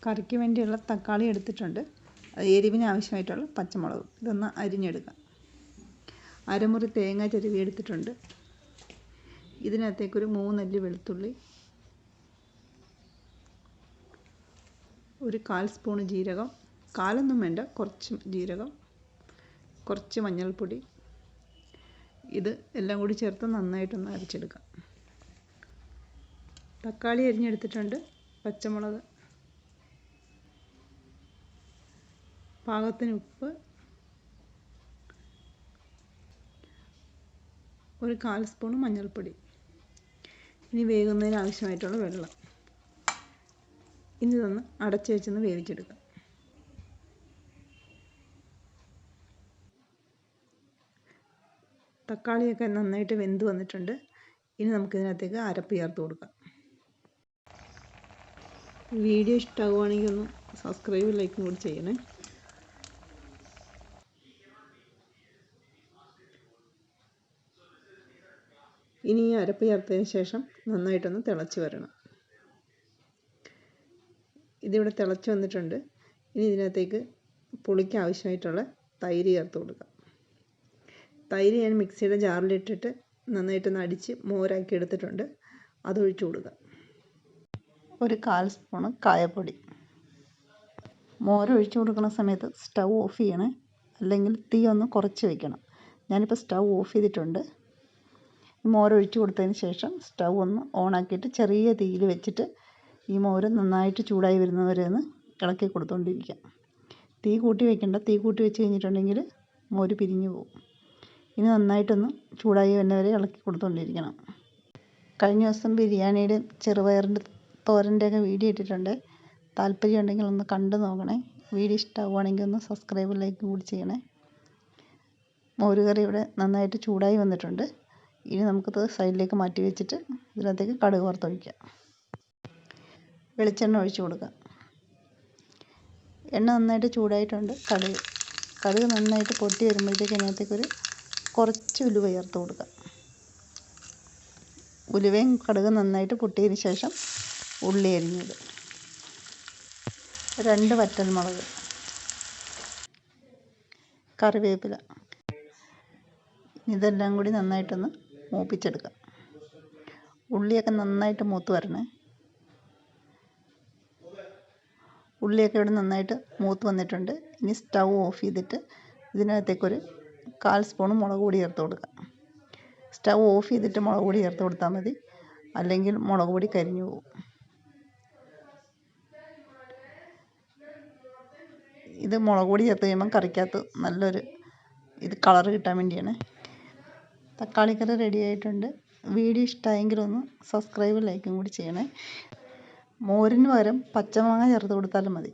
കറിക്ക് വേണ്ടിയുള്ള തക്കാളി എടുത്തിട്ടുണ്ട്. എരിവിന് ആവശ്യമായിട്ടുള്ള പച്ചമുളക് ഇതൊന്ന് അരിഞ്ഞെടുക്കാം. അരമുറി തേങ്ങ ചിരവി എടുത്തിട്ടുണ്ട്. ഇതിനകത്തേക്കൊരു 3 അല്ലി വെളുത്തുള്ളി, ഒരു 1/4 സ്പൂൺ ജീരകം, കാലൊന്നും വേണ്ട, കുറച്ച് ജീരകം, കുറച്ച് മഞ്ഞൾപ്പൊടി, ഇത് എല്ലാം കൂടി ചേർത്ത് നന്നായിട്ടൊന്ന് അരച്ചെടുക്കാം. തക്കാളി അരിഞ്ഞെടുത്തിട്ടുണ്ട്. പച്ചമുളക്, പാകത്തിന് ഉപ്പ്, ഒരു 1/4 സ്പൂൺ മഞ്ഞൾപ്പൊടി. ഇനി വേകുന്നതിന് ആവശ്യമായിട്ടുള്ള വെള്ളം. ഇനി ഇതൊന്ന് അടച്ചു വെച്ചൊന്ന് വേവിച്ചെടുക്കാം. തക്കാളിയൊക്കെ നന്നായിട്ട് വെന്ത് വന്നിട്ടുണ്ട്. ഇനി നമുക്കിതിനകത്തേക്ക് അരപ്പ് ചേർത്ത് കൊടുക്കാം. വീഡിയോ ഇഷ്ടമാവുകയാണെങ്കിൽ ഒന്ന് സബ്സ്ക്രൈബ് ലൈക്കും കൂടി ചെയ്യണേ. ഇനി ഈ അരപ്പ് ചേർത്തതിന് ശേഷം നന്നായിട്ടൊന്ന് തിളച്ച് വരണം. ഇതിവിടെ തിളച്ച് വന്നിട്ടുണ്ട്. ഇനി ഇതിനകത്തേക്ക് പുളിക്ക് ആവശ്യമായിട്ടുള്ള തൈര് ചേർത്ത് കൊടുക്കാം. തൈര് ഞാൻ മിക്സിയുടെ ജാറിലിട്ടിട്ട് നന്നായിട്ടൊന്ന് അടിച്ച് മോരാക്കി എടുത്തിട്ടുണ്ട്. അതൊഴിച്ച് കൊടുക്കുക. ഒരു 1/4 സ്പൂണ് കായപ്പൊടി. മോരൊഴിച്ച് കൊടുക്കുന്ന സമയത്ത് സ്റ്റൗ ഓഫ് ചെയ്യണേ, അല്ലെങ്കിൽ തീ ഒന്ന് കുറച്ച് വയ്ക്കണം. ഞാനിപ്പോൾ സ്റ്റൗ ഓഫ് ചെയ്തിട്ടുണ്ട്. മോരൊഴിച്ച് കൊടുത്തതിന് ശേഷം സ്റ്റൗ ഒന്ന് ഓണാക്കിയിട്ട് ചെറിയ തീയിൽ വെച്ചിട്ട് ഈ മോര് നന്നായിട്ട് ചൂടായി വരുന്നവരെ ഒന്ന് ഇളക്കി കൊടുത്തുകൊണ്ടിരിക്കാം. തീ കൂട്ടി വയ്ക്കേണ്ട. തീ കൂട്ടി വെച്ച് കഴിഞ്ഞിട്ടുണ്ടെങ്കിൽ മോര് പിരിഞ്ഞു പോകും. ഇനി നന്നായിട്ടൊന്ന് ചൂടായി വരുന്നവരെ ഇളക്കി കൊടുത്തുകൊണ്ടിരിക്കണം. കഴിഞ്ഞ ദിവസം ബിരിയാണിയുടെ ചെറുപയറിൻ്റെ തോരൻ്റെയൊക്കെ വീഡിയോ ഇട്ടിട്ടുണ്ട്. താല്പര്യം ഉണ്ടെങ്കിൽ ഒന്ന് കണ്ടു നോക്കണേ. വീഡിയോ ഇഷ്ടമാവുകയാണെങ്കിൽ ഒന്ന് സബ്സ്ക്രൈബ് ലൈക്ക് കൂടി ചെയ്യണേ. മോരുകറി ഇവിടെ നന്നായിട്ട് ചൂടായി വന്നിട്ടുണ്ട്. ഇനി നമുക്കത് സൈഡിലേക്ക് മാറ്റി വെച്ചിട്ട് ഇതിനകത്തേക്ക് കടുക് വറുത്തൊഴിക്കാം. വെളിച്ചെണ്ണ ഒഴിച്ച് കൊടുക്കാം. എണ്ണ നന്നായിട്ട് ചൂടായിട്ടുണ്ട്. കടുക് നന്നായിട്ട് പൊട്ടി വരുമ്പോഴത്തേക്ക് അതിനകത്തേക്കൊരു കുറച്ച് ഉലുവ ചേർത്ത് കൊടുക്കാം. ഉലുവയും കടുക് നന്നായിട്ട് പൊട്ടിയതിന് ശേഷം ഉള്ളി അരിഞ്ഞത്, 2 വറ്റൽമുളക്, കറിവേപ്പില, ഇതെല്ലാം കൂടി നന്നായിട്ടൊന്ന് മൂപ്പിച്ചെടുക്കാം. ഉള്ളിയൊക്കെ നന്നായിട്ട് മൂത്ത് വരണേ. ഉള്ളിയൊക്കെ ഇവിടെ നന്നായിട്ട് മൂത്ത് വന്നിട്ടുണ്ട്. ഇനി സ്റ്റൗ ഓഫ് ചെയ്തിട്ട് ഇതിനകത്തേക്കൊരു 1/4 സ്പൂൺ മുളക് പൊടി ചേർത്ത് കൊടുക്കാം. സ്റ്റൗ ഓഫ് ചെയ്തിട്ട് മുളക് പൊടി ചേർത്ത് കൊടുത്താൽ മതി, അല്ലെങ്കിൽ മുളക് പൊടി കരിഞ്ഞു പോകും. ഇത് മുളക് പൊടി ചേർത്ത് കഴിയുമ്പം കറിക്കകത്ത് നല്ലൊരു കളറ് കിട്ടാൻ വേണ്ടിയാണ്. തക്കാളിക്കറി റെഡി ആയിട്ടുണ്ട്. വീഡിയോ ഇഷ്ടമായെങ്കിൽ ഒന്ന് സബ്സ്ക്രൈബ് ലൈക്കും കൂടി ചെയ്യണേ. മോരിന് പകരം പച്ചമാങ്ങ ചേർത്ത് കൊടുത്താലും മതി.